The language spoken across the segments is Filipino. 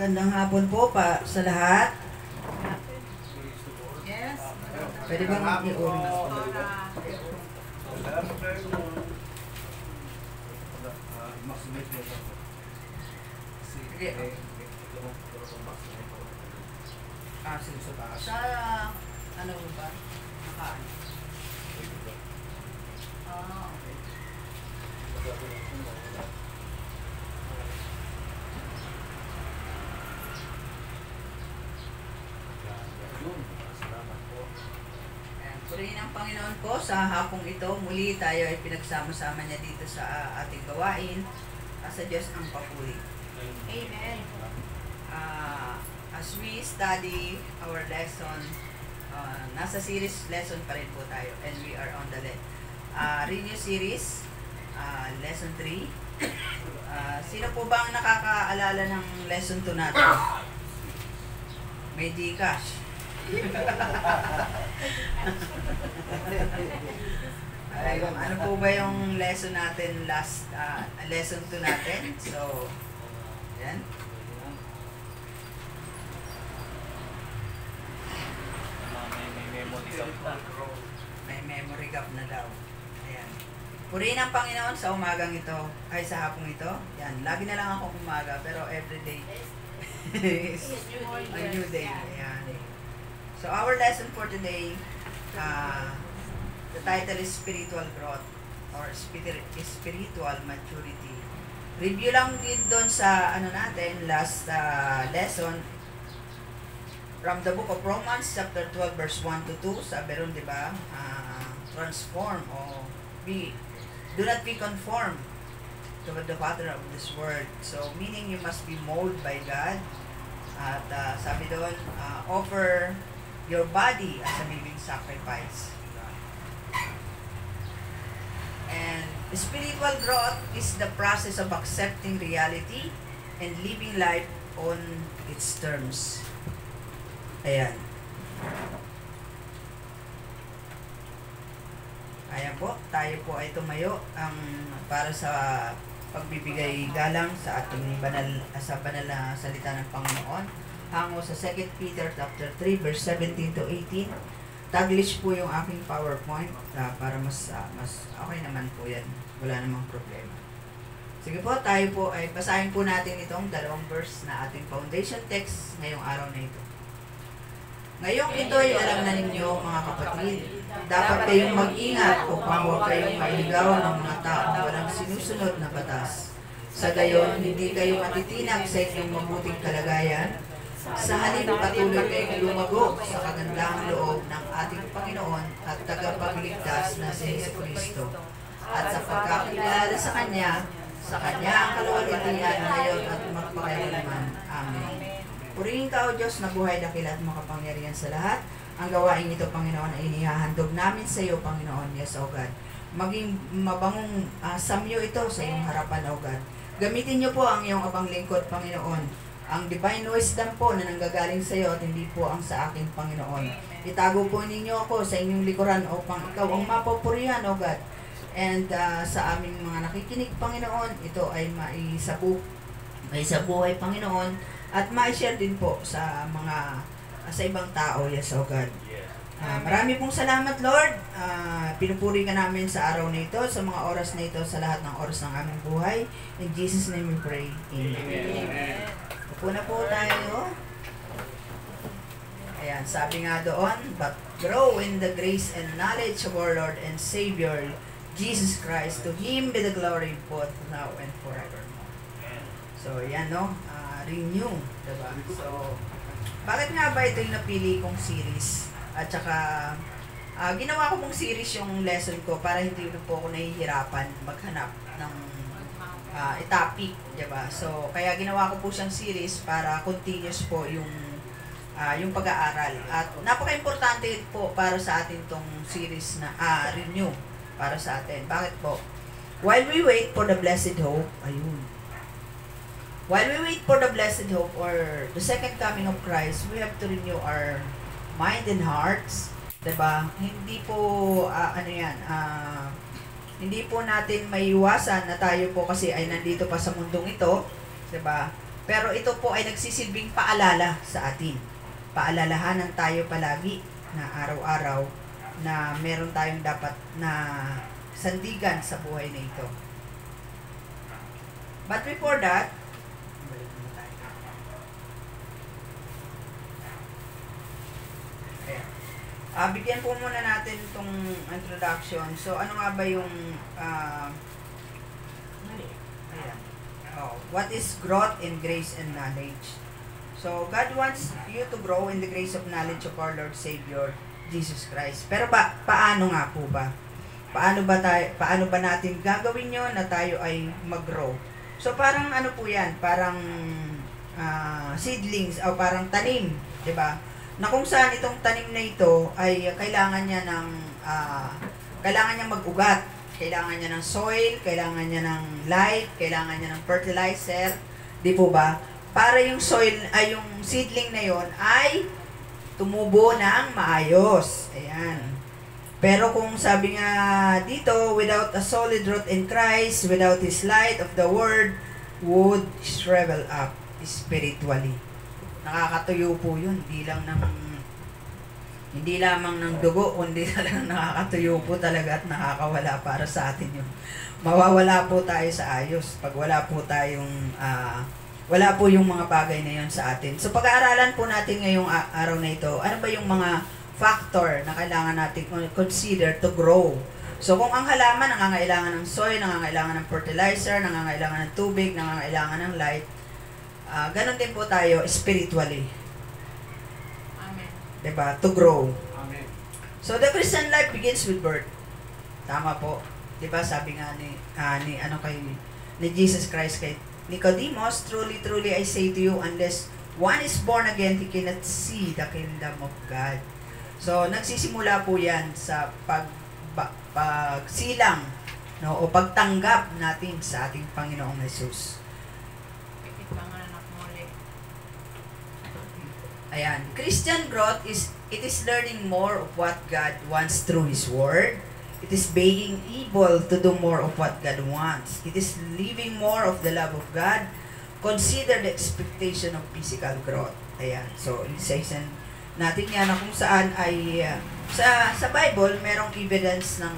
Magandang hapon po pa sa lahat. Yes. Pwede bang i-on? Sige. Sige, sa taas. Sa, ano ba? Nakaan. Okay. Purihin ang Panginoon ko sa hapong ito. Muli tayo ay pinagsama-sama niya dito sa ating gawain. Sa Diyos ang papuri. Amen. As we study our lesson, nasa series lesson pa rin po tayo. And we are on the Renew series, lesson 3. Sino po ba ang nakakaalala ng lesson 2 natin? May Gcash. Ano po ba yung lesson natin lesson 2 natin? So, yan. May memory gap na daw. Ayan. Purihin ang Panginoon sa umagang ito, ay sa hapong ito. Yan. Lagi na lang ako umaga, pero everyday is a new day. Ayan. So our lesson for today, the title is Spiritual Growth or Spiritual Maturity. Review lang din doon sa natin, last lesson from the book of Romans chapter 12 verse 1 to 2. Sabi ron, di ba? Transform o do not be conformed to the pattern of this world. So meaning you must be molded by God. At sabi doon, offer your body as a living sacrifice. And spiritual growth is the process of accepting reality and living life on its terms. Ayan. Ayan po, tayo po ay tumayo para sa pagbibigay galang sa ating banal na salita ng Panginoon. Hango sa 2 Peter chapter 3 verse 17 to 18. Taglish po yung aking PowerPoint para mas okay naman po yan. Wala namang problema. Sige po, tayo po ay basahin po natin itong dalawang verse na ating foundation text ngayong araw na ito. Ngayong ito ay alam na ninyo mga kapatid, dapat kayong mag-ingat upang huwag kayong mailigaw ng mga taong walang sinusunod na batas. Sa gayon, hindi kayo matitinag sa inyong mabuting kalagayan. Sa halip patuloy kayong lumago sa kagandahang loob ng ating Panginoon at tagapagligtas na si Jesucristo. At sa pagkakilala sa Kanya ang kaluwalhatian ngayon at magpakailanman. Amen. Purihin ka, O Diyos, na buhay, dakila at makapangyarihan sa lahat. Ang gawain ito, Panginoon, ay inihahandog namin sa iyo, Panginoon, yes, O God. Maging mabangong samyo ito sa iyong harapan, O God. Gamitin niyo po ang iyong abang lingkod, Panginoon. Ang divine wisdom po na nanggagaling sa iyo at hindi po ang sa aking Panginoon. Itago po ninyo ako sa inyong likuran upang ikaw ang mapupurihan, O God. And sa aming mga nakikinig, Panginoon, ito ay maisabuhay, Panginoon, at ma-share din po sa mga sa ibang tao, yes, O God. Marami pong salamat, Lord. Pinupuri ka namin sa araw na ito, sa mga oras na ito, sa lahat ng oras ng aming buhay. In Jesus' name we pray. Amen. Amen. Upo na po tayo. Ayan, sabi nga doon, but grow in the grace and knowledge of our Lord and Savior, Jesus Christ. To Him be the glory both now and forevermore. So, yan, no? Renew, diba? So, bakit nga ba ito yung napili kong series? At saka, ginawa ko mong series yung lesson ko para hindi po ako nahihirapan maghanap ng topic, diba? So, kaya ginawa ko po siyang series para continuous po yung pag-aaral. At napaka-importante po para sa atin tong series na Renew para sa atin. Bakit po? While we wait for the blessed hope, ayun. While we wait for the blessed hope or the second coming of Christ, we have to renew our mind and hearts, diba? Hindi po, hindi po natin maiiwasan na tayo po kasi ay nandito pa sa mundong ito, diba? Pero ito po ay nagsisilbing paalala sa atin. Paalalahanan tayo palagi na araw-araw na meron tayong dapat na sandigan sa buhay na ito. But before that, bigyan po muna natin itong introduction. So, ano nga ba yung what is growth in grace and knowledge? So, God wants you to grow in the grace of knowledge of our Lord Savior, Jesus Christ. Pero paano nga po ba? Paano ba natin gagawin yon na tayo ay mag-grow? So, parang ano po yan? Parang seedlings o parang tanim, 'di ba? Na kung saan itong tanim na ito ay kailangan niya mag-ugat. Kailangan niya ng soil, kailangan niya ng light, kailangan niya ng fertilizer, di po ba? Para yung soil ay yung seedling na yon ay tumubo ng maayos. Ayan. Pero kung sabi nga dito, without a solid root in Christ, without His light of the Word, would shrivel up spiritually. Nakakatuyo po yun, hindi lamang ng dugo, kundi talagang nakakatuyo po talaga at nakakawala para sa atin yun. Mawawala po tayo sa ayos pag wala po yung mga bagay na yun sa atin. So pag-aaralan po natin ngayong araw na ito, ano ba yung mga factor na kailangan natin consider to grow. So kung ang halaman nangangailangan ng soil, nangangailangan ng fertilizer, nangangailangan ng tubig, nangangailangan ng light, ganon din po tayo spiritually. Diba? To grow. Amen. So, the Christian life begins with birth. Tama po. Diba? Sabi nga ni Jesus Christ kay Nicodemus, truly, truly, I say to you, unless one is born again, he cannot see the kingdom of God. So, nagsisimula po yan sa pagsilang, no, o pagtanggap natin sa ating Panginoong Jesus. Ayan. Christian growth is learning more of what God wants through His Word. It is being able to do more of what God wants. It is living more of the love of God. Consider the expectation of physical growth. Ayan. So, isa-isa natin yan na kung saan ay sa Bible, merong evidence ng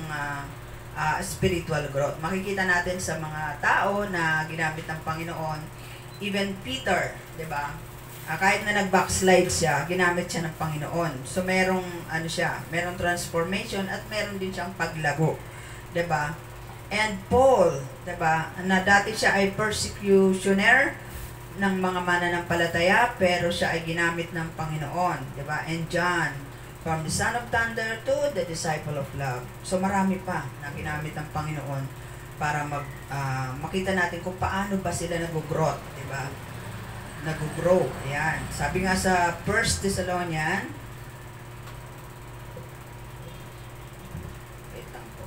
spiritual growth. Makikita natin sa mga tao na ginamit ng Panginoon. Even Peter, di ba? Kahit na nag-backslide siya, ginamit siya ng Panginoon. So, merong transformation at meron din siyang paglago. 'Di ba? And Paul, 'di ba, na dati siya ay persecutioner ng mga mananampalataya, pero siya ay ginamit ng Panginoon. 'Di ba? And John, from the son of thunder to the disciple of love. So, marami pa na ginamit ng Panginoon para makita natin kung paano ba sila nag-growth, 'di ba? Nag-grow. Ayan. Sabi nga sa 1 Thessalonians, wait lang po.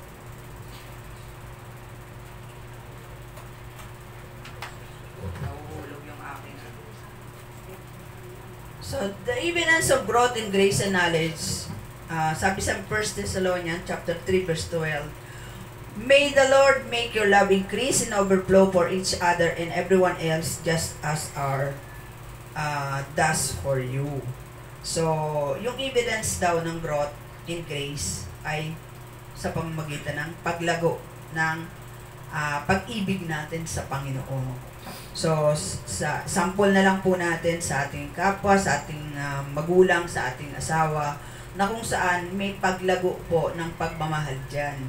Nahuhulog yung aking. So, the evidence of growth in grace and knowledge, sabi sa 1 Thessalonians chapter 3 verse 12, may the Lord make your love increase and overflow for each other and everyone else, just as our does for you. So, yung evidence daw ng growth in grace ay sa pamamagitan ng paglago ng pag-ibig natin sa Panginoon. So, sa sample na lang po natin sa ating kapwa, sa ating magulang, sa ating asawa, na kung saan may paglago po ng pagmamahal dyan.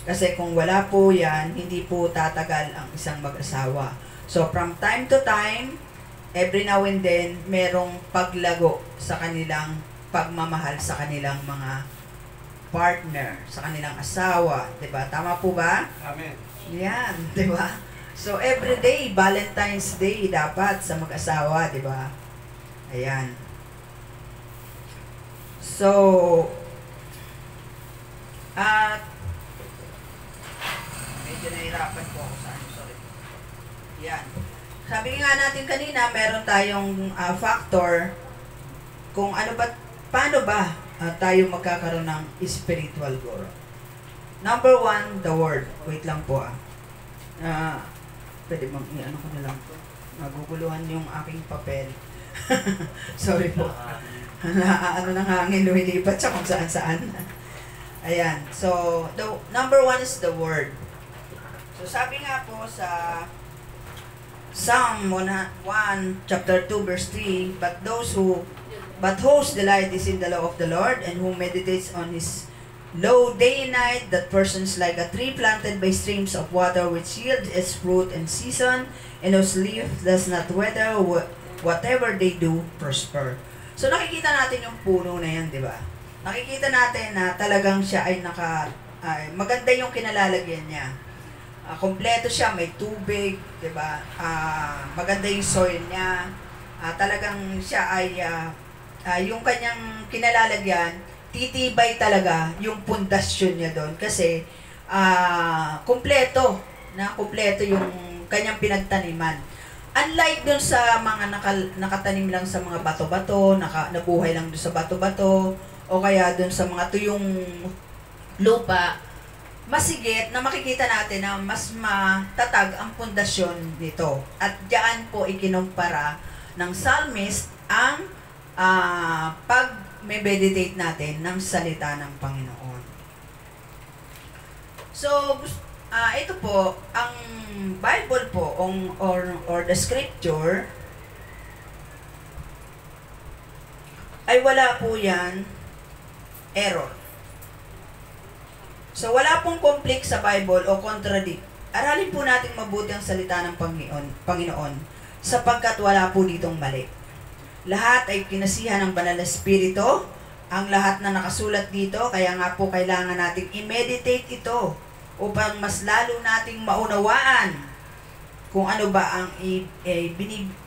Kasi kung wala po yan, hindi po tatagal ang isang mag-asawa. So, from time to time, every now and then, merong paglago sa kanilang pagmamahal sa kanilang mga partner, sa kanilang asawa. Diba? Tama po ba? Amen. Yan, diba? So, every day, Valentine's Day, dapat sa mag-asawa, diba? Ayan. So, medyo nahirapan po ako sa sorry. Yan. Sabi nga natin kanina, meron tayong factor kung paano ba tayo magkakaroon ng spiritual growth. Number 1, the Word. Wait lang po pwede bang i-ano ko na lang. Naguguluhan yung aking papel. Sorry po. Ano nang hangin, lumilipat siya kung saan-saan. Ayan. So, the number 1 is the word. So, sabi nga po sa Psalm 1, chapter 2, verse 3, But whose delight is in the law of the Lord, and who meditates on his law day and night, that person's like a tree planted by streams of water, which yields its fruit in season, and whose leaf does not wither, whatever they do, prosper. So nakikita natin yung puno na yan, di ba? Nakikita natin na talagang siya ay maganda yung kinalalagyan niya. Kompleto siya, may tubig, di ba? Maganda yung soil niya. Talagang siya ay yung kanyang kinalalagyan, titibay talaga yung pundasyon niya doon kasi kumpleto yung kanyang pinagtaniman. Unlike doon sa mga nakatanim lang sa mga bato-bato, nabuhay lang doon sa bato-bato, o kaya doon sa mga tuyong lupa, masigit na makikita natin na mas matatag ang pundasyon nito. At diyan po ikinumpara ng psalmist ang pag-meditate natin ng salita ng Panginoon. So, ito po, ang Bible po, or the scripture, ay wala po yan error. So, wala pong conflict sa Bible o contradict. Aralin po natin mabuti ang salita ng Panginoon sapagkat wala po ditong mali. Lahat ay kinasihan ng Banal na Espiritu, ang lahat na nakasulat dito, kaya nga po kailangan nating i-meditate ito upang mas lalo nating maunawaan kung ano ba ang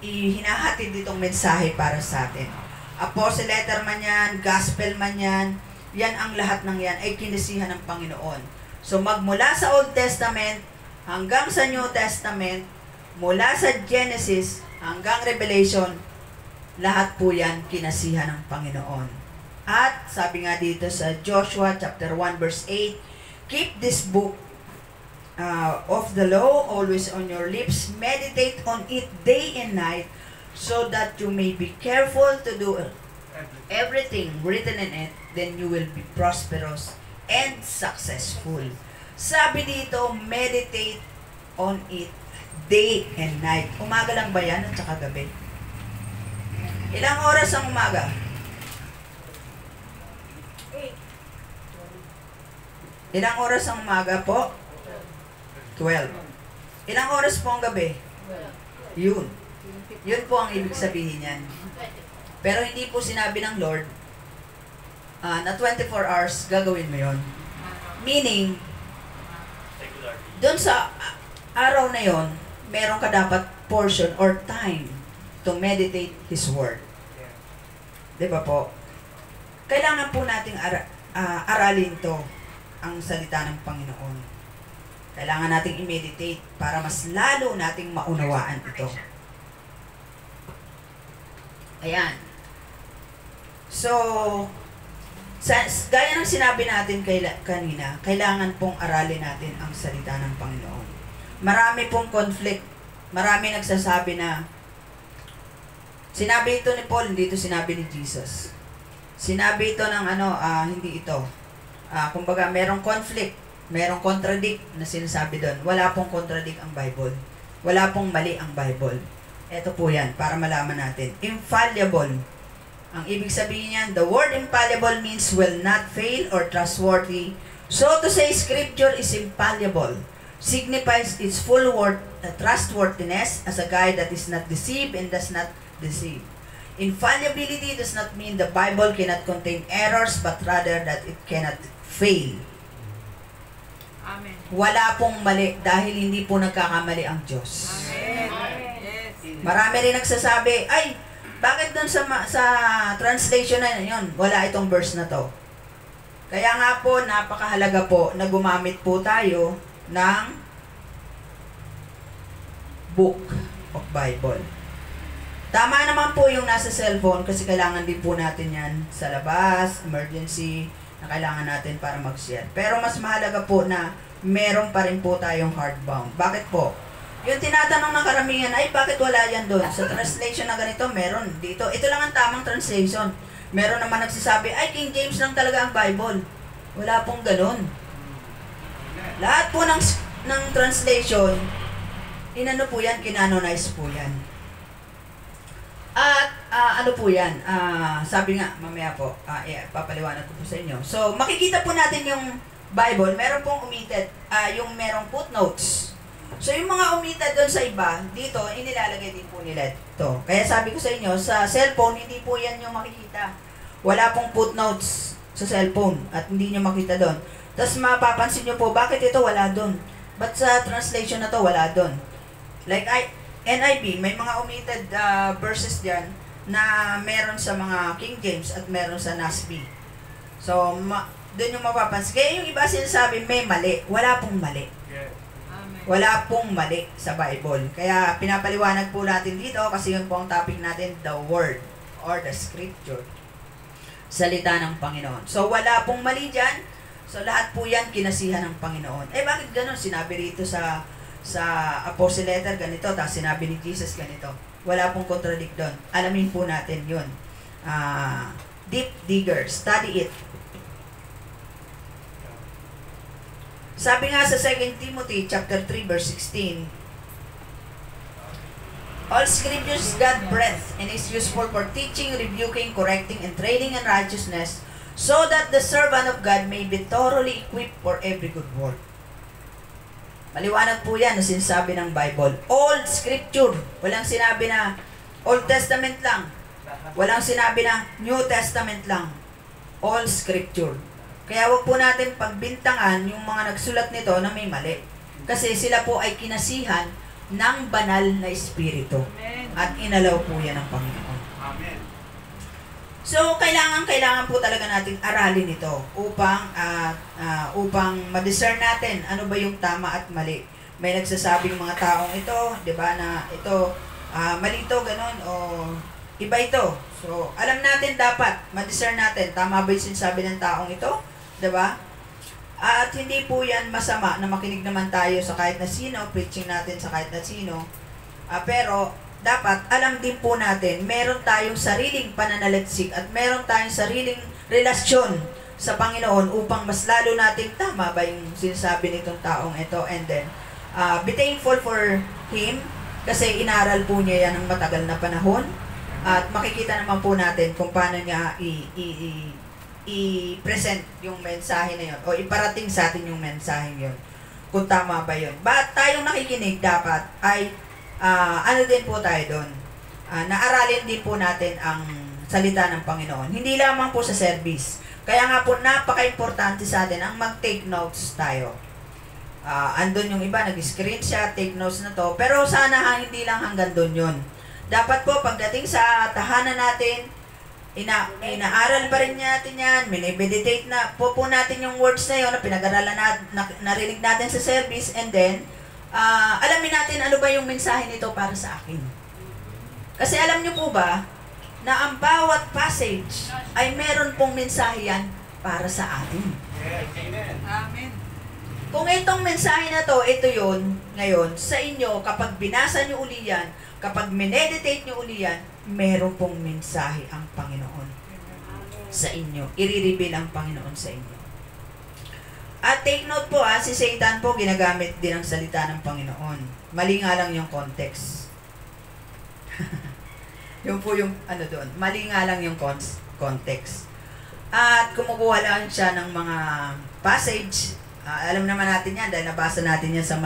hinahatid ditong mensahe para sa atin. Apostle letter man yan, gospel man yan, yan ang lahat ng yan ay kinasihan ng Panginoon. So magmula sa Old Testament hanggang sa New Testament, mula sa Genesis hanggang Revelation, lahat po yan kinasihan ng Panginoon. At sabi nga dito sa Joshua chapter 1 verse 8, keep this book of the law always on your lips, meditate on it day and night, so that you may be careful to do everything written in it, then you will be prosperous and successful. Sabi dito, meditate on it day and night. Umaga lang ba yan at saka gabi? Ilang oras ang umaga? 8. Ilang oras ang umaga po? 12. Ilang oras po ang gabi? 12. Yun po ang ibig sabihin yan. Pero hindi po sinabi ng Lord na 24 hours gagawin mo yun. Meaning, doon sa araw na yon, meron ka dapat portion or time to meditate His Word. Diba po? Kailangan po nating aralin to, ang salita ng Panginoon. Kailangan nating i-meditate para mas lalo nating maunawaan ito. Ayan. So, gaya ng sinabi natin kanina, kailangan pong aralin natin ang salita ng Panginoon. Marami pong conflict. Marami nagsasabi na sinabi ito ni Paul, hindi ito sinabi ni Jesus. Sinabi ito ng hindi ito. Kumbaga, merong conflict, merong contradict na sinasabi doon. Wala pong contradict ang Bible. Wala pong mali ang Bible. Ito po yan, para malaman natin. Infallible. Ang ibig sabihin niyan, the word infallible means will not fail or trustworthy. So to say, Scripture is infallible. Signifies its full trustworthiness as a guide that is not deceived and does not deceive. Infallibility does not mean the Bible cannot contain errors, but rather that it cannot fail. Amen. Wala pong mali dahil hindi po nagkakamali ang Diyos. Amen. Yes. Marami rin nagsasabi, ay, bakit doon sa translation na yun, wala itong verse na to? Kaya nga po, napakahalaga po na gumamit po tayo ng Book of Bible. Tama naman po yung nasa cellphone kasi kailangan din po natin yan sa labas, emergency, na kailangan natin para mag-share. Pero mas mahalaga po na meron pa rin po tayong hardbound. Bakit po? Yung tinatanong ng karamihan, ay bakit wala yan doon? Sa translation na ganito, meron dito. Ito lang ang tamang translation. Meron naman nagsasabi, ay King James lang talaga ang Bible. Wala pong ganun. Lahat po ng translation, inano po yan, kinanonize po yan. At ano po yan, sabi nga, mamaya po, papaliwanag ko po sa inyo. So, makikita po natin yung Bible, meron pong omitted, yung merong footnotes. So, yung mga omitted doon sa iba, dito, inilalagay din po nila ito. Kaya sabi ko sa inyo, sa cellphone, hindi po yan yung makikita. Wala pong footnotes sa cellphone at hindi nyo makita doon. Tapos mapapansin nyo po, bakit ito wala doon? Ba't sa translation na to wala doon? Like NIV, may mga omitted verses diyan na meron sa mga King James at meron sa NASB. So, doon yung mapapansin. Kaya yung iba sinasabi may mali. Wala pong mali. Amen. Wala pong mali sa Bible. Kaya pinapaliwanag po natin dito kasi yun po ang topic natin, the Word or the Scripture. Salita ng Panginoon. So, wala pong mali dyan. So, lahat po yan kinasihan ng Panginoon. Eh, bakit ganun? Sinabi rito sa Apostle letter ganito, tapos sinabi ni Jesus ganito. Wala pong contradict doon. Alamin po natin yun. Deep digger, study it. Sabi nga sa 2 Timothy chapter 3 verse 16, all scriptures God breathed and is useful for teaching, rebuking, correcting, and training in righteousness, so that the servant of God may be thoroughly equipped for every good work. Maliwanag po yan na sinasabi ng Bible. Old Scripture. Walang sinabi na Old Testament lang. Walang sinabi na New Testament lang. All Scripture. Kaya wag po natin pagbintangan yung mga nagsulat nito na may mali. Kasi sila po ay kinasihan ng banal na Espiritu. At inalaw po yan ng Panginoon. Amen. So, kailangan po talaga natin aralin ito upang ma-discern natin ano ba yung tama at mali. May nagsasabing mga taong ito, 'di ba, na ito mali ito, ganun, o iba ito. So, alam natin dapat ma-discern natin tama ba yung sinasabi ng taong ito, 'di ba? At hindi po yan masama na makinig naman tayo sa kahit na sino, preaching natin sa kahit na sino. Pero dapat alam din po natin, meron tayong sariling pananaliksik at meron tayong sariling relasyon sa Panginoon upang mas lalo nating tama ba yung sinasabi nitong taong ito, and then be thankful for Him kasi inaral po niya yan ng matagal na panahon at makikita naman po natin kung paano niya i-present yung mensahe na yun o iparating sa atin yung mensahe yun kung tama ba yun. But tayong nakikinig dapat ay ano din po tayo doon, naaralin din po natin ang salita ng Panginoon. Hindi lamang po sa service. Kaya nga po napaka-importante sa atin ang mag-take notes tayo. Andun yung iba, nag-screenshot, take notes na to. Pero sana hindi lang hanggang doon yun. Dapat po pagdating sa tahanan natin, inaaral pa rin natin yan, minimeditate na po natin yung words na yun na pinag-aralan narinig natin sa service, and then alamin natin ano ba yung mensahe nito para sa akin. Kasi alam niyo po ba na ang bawat passage ay meron pong mensahe yan para sa atin. Yes, amen. Amen. Kung itong mensahe na to, ito yun, ngayon, sa inyo, kapag binasa niyo uli yan, kapag mineditate niyo uli yan, meron pong mensahe ang Panginoon sa inyo. I-reveal ang Panginoon sa inyo. At take note po, si Satan po ginagamit din ang salita ng Panginoon. Mali nga lang yung context. Yung po yung ano doon, mali nga lang yung context. At kumukuha lang siya ng mga passage. Alam naman natin yan dahil nabasa natin yan sa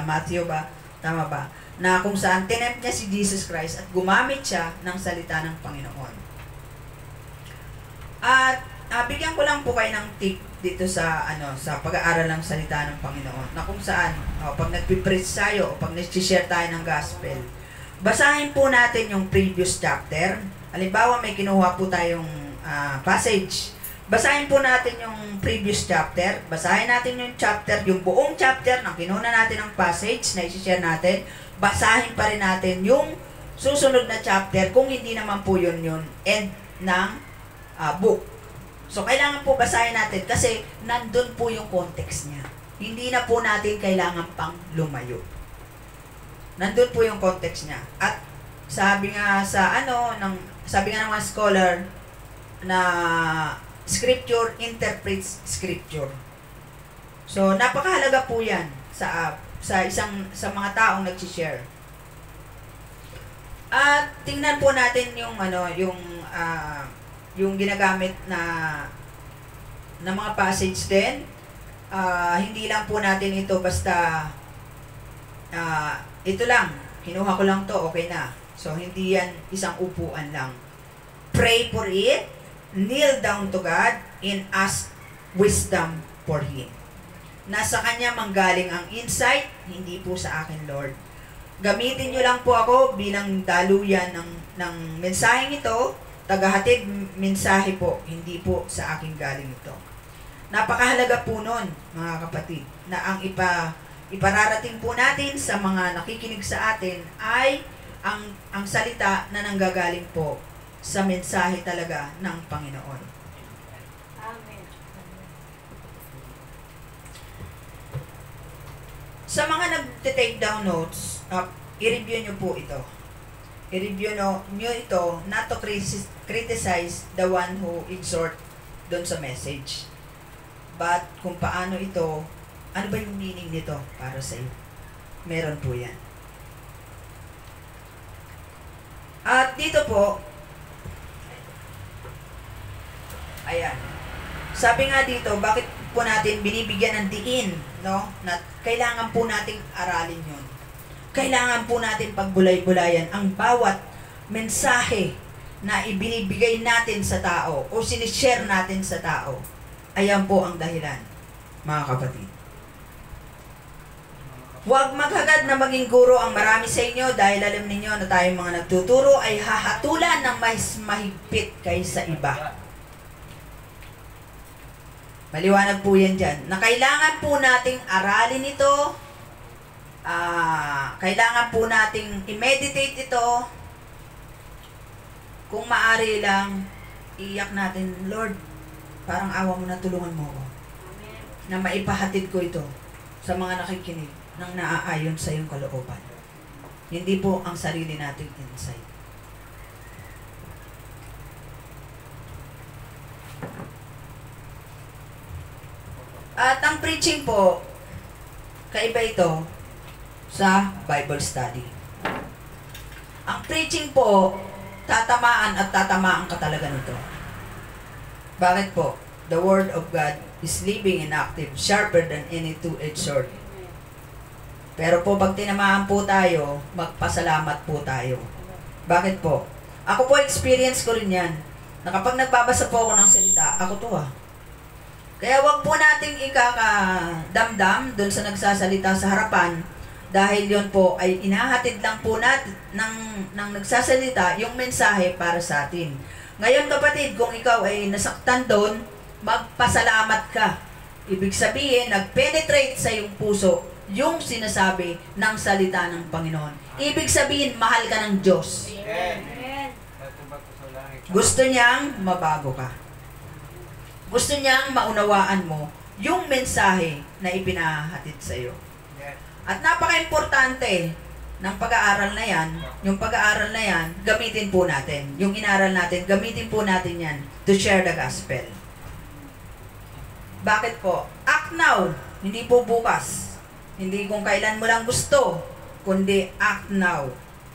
Matthew ba? Tama ba? Na kung saan tinempt niya si Jesus Christ at gumamit siya ng salita ng Panginoon. At bigyan ko lang po kayo ng tip dito sa pag-aaral ng salita ng Panginoon, na kung saan pag nagpipreach tayo o pag nag-share tayo ng gospel, basahin po natin yung previous chapter. Halimbawa may kinuha po tayong passage, basahin po natin yung previous chapter, basahin natin yung chapter, yung buong chapter ng kinuna natin ng passage na i-share natin, basahin pa rin natin yung susunod na chapter kung hindi naman po yun end ng book. So, kailangan po basahin natin kasi nandun po yung context niya. Hindi na po natin kailangan pang lumayo. Nandun po yung context niya. At sabi nga sa sabi nga ng mga scholar na scripture interprets scripture. So napakahalaga po 'yan sa mga taong nagsi-share. At tingnan po natin yung ginagamit na mga passage din. Hindi lang po natin ito basta ito lang, kinuha ko lang to, okay na. So, hindi yan isang upuan lang. Pray for it, kneel down to God, and ask wisdom for Him. Nasa Kanya manggaling ang insight, hindi po sa akin, Lord. Gamitin nyo lang po ako bilang daluyan ng mensaheng ito, tagahatid mensahe po, hindi po sa akin galing ito. Napakahalaga po nun, mga kapatid, na ang ipararating po natin sa mga nakikinig sa atin ay ang salita na nanggagaling po sa mensahe talaga ng Panginoon. Amen. Sa mga nag-take down notes, i-review nyo po ito. I-review nyo ito not to criticize the one who exhort doon sa message. But kung paano ito, ano ba yung meaning nito para sa iyo? Meron po yan. At dito po, ayan. Sabi nga dito, bakit po natin binibigyan ng diin, no? Na kailangan po nating aralin yun. Kailangan po natin pagbulay-bulayan ang bawat mensahe na ibinibigay natin sa tao o sinishare natin sa tao. Ayan po ang dahilan, mga kapatid. Huwag maghagad na maging guro ang marami sa inyo dahil alam ninyo na tayong mga nagtuturo ay hahatulan ng mas mahigpit kaysa iba. Maliwanag po yan dyan. Na kailangan po nating aralin ito, kailangan po nating i-meditate ito. Kung maaari lang, iyak natin, Lord, parang awa mo na, tulungan mo ako. Na maipahatid ko ito sa mga nakikinig nang naaayon sa iyong kalooban. Hindi po ang sarili nating insight. At ang preaching po, kaiba ito sa Bible study. Ang preaching po, tatamaan at tatamaan ka talaga nito. Bakit po? The Word of God is living and active, sharper than any two-edged sword. Pero po, pag tinamaan po tayo, magpasalamat po tayo. Bakit po? Ako po, experience ko rin yan. Na kapag nagbabasa po ako ng salita, ako to Kaya wag po nating ikakadamdam doon sa nagsasalita sa harapan dahil yon po ay inahatid lang po natin ng nagsasalita yung mensahe para sa atin. Ngayon kapatid, kung ikaw ay nasaktan doon, magpasalamat ka. Ibig sabihin, nag-penetrate sa iyong puso yung sinasabi ng salita ng Panginoon. Ibig sabihin, mahal ka ng Diyos. Amen. Gusto niyang mabago ka. Gusto niyang maunawaan mo yung mensahe na ipinahatid sa iyo. At napaka-importante ng pag-aaral na yan, yung pag-aaral na yan, gamitin po natin. Yung inaral natin, gamitin po natin yan to share the gospel. Bakit po? Act now, hindi po bukas. Hindi kung kailan mo lang gusto, kundi act now.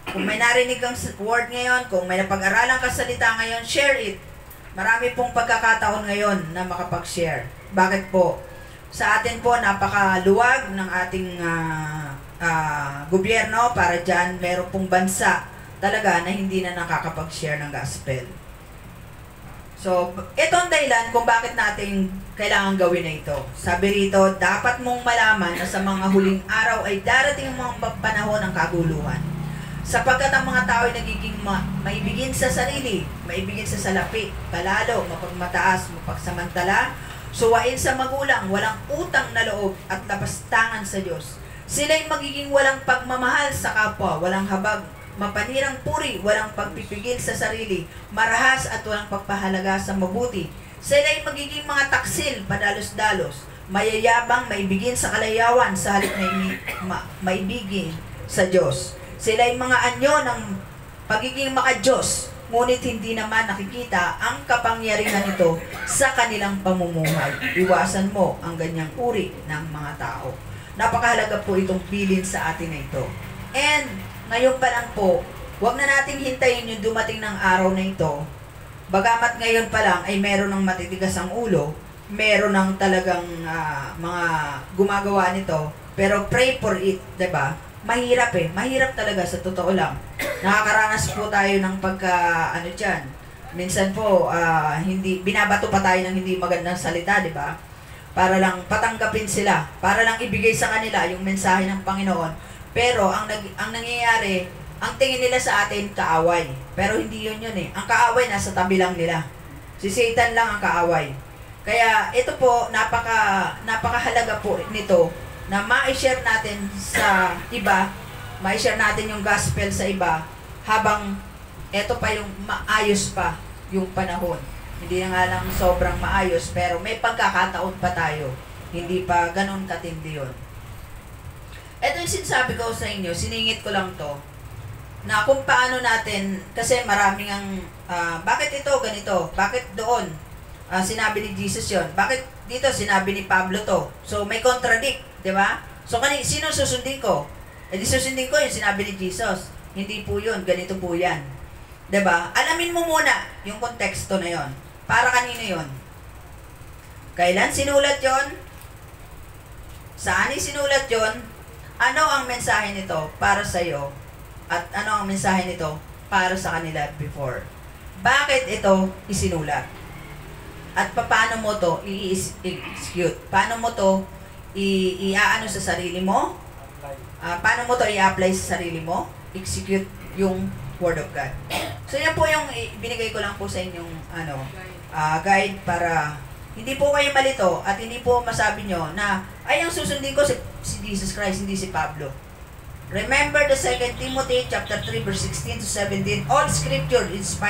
Kung may narinig kang word ngayon, kung may napag-aralan ka salita ngayon, share it. Marami pong pagkakataon ngayon na makapag-share. Bakit po? Sa atin po, napakaluwag ng ating gobyerno para dyan meron pong bansa talaga na hindi na nakakapag-share ng gospel. So, ito ang dahilan kung bakit natin kailangan gawin na ito. Sabi rito, dapat mong malaman na sa mga huling araw ay darating ang mga panahon ng kaguluhan. Sapagkat ang mga tao ay nagiging maibigin sa sarili, maibigin sa salapi, palalo, mapagmataas, mapagsamantala, suwain sa magulang, walang utang na loob at lapastangan sa Diyos. Sila'y magiging walang pagmamahal sa kapwa, walang habag, mapanirang puri, walang pagpipigil sa sarili, marahas at walang pagpahalaga sa mabuti. Sila'y magiging mga taksil, padalos-dalos, mayayabang, maibigin sa kalayawan sa halip na maibigin sa Diyos. Sila ay mga anyo ng pagiging maka-Diyos, ngunit hindi naman nakikita ang kapangyarihan nito sa kanilang pamumuhay. Iwasan mo ang ganyang uri ng mga tao. Napakahalaga po itong bilin sa atin na ito. And ngayon pa lang po, huwag na nating hintayin yung dumating ng araw na ito. Bagamat ngayon pa lang ay meron ng matitigas ang ulo, meron ng talagang mga gumagawa nito, pero pray for it, 'di ba? Mahirap mahirap talaga sa totoo lang. Nakakaranas po tayo ng diyan. Minsan po hindi binabato pa tayo ng hindi magandang salita, 'di ba? Para lang patanggapin sila, para lang ibigay sa kanila yung mensahe ng Panginoon. Pero ang nangyayari, ang tingin nila sa atin kaaway. Pero hindi yun eh. Ang kaaway nasa tabi lang nila. Si Satan lang ang kaaway. Kaya ito po, napakahalaga po nito na ma-share natin sa iba, ma-share natin yung gospel sa iba habang ito pa yung maayos pa yung panahon. Hindi na nga lang sobrang maayos, pero may pagkakataon pa tayo. Hindi pa ganun katindi yun. Ito yung sinasabi ko sa inyo, siningit ko lang to, na kung paano natin, kasi maraming ang, bakit ito ganito, bakit doon, sinabi ni Jesus yon, bakit dito sinabi ni Pablo to, so may contradict, di ba? So sino susundin ko? Eh di susundin ko yung sinabi ni Jesus, hindi po yun, ganito po yan, di ba? Alamin mo muna yung konteksto na yon, para kanino yon, kailan sinulat yon, saan sinulat yon, ano ang mensahe nito para sa iyo, at ano ang mensahe nito para sa kanila before. Bakit ito isinulat? At paano mo to i-execute? Paano mo to i-aano sa sarili mo? Paano mo to i-apply sa sarili mo? Execute yung Word of God. So yan po yung binigay ko lang po sa inyong guide para hindi po kayo malito at hindi po masabi nyo na ay ang susundin ko si Jesus Christ, hindi si Pablo. Remember the 2 Timothy chapter 3 verse 16 to 17. All scripture is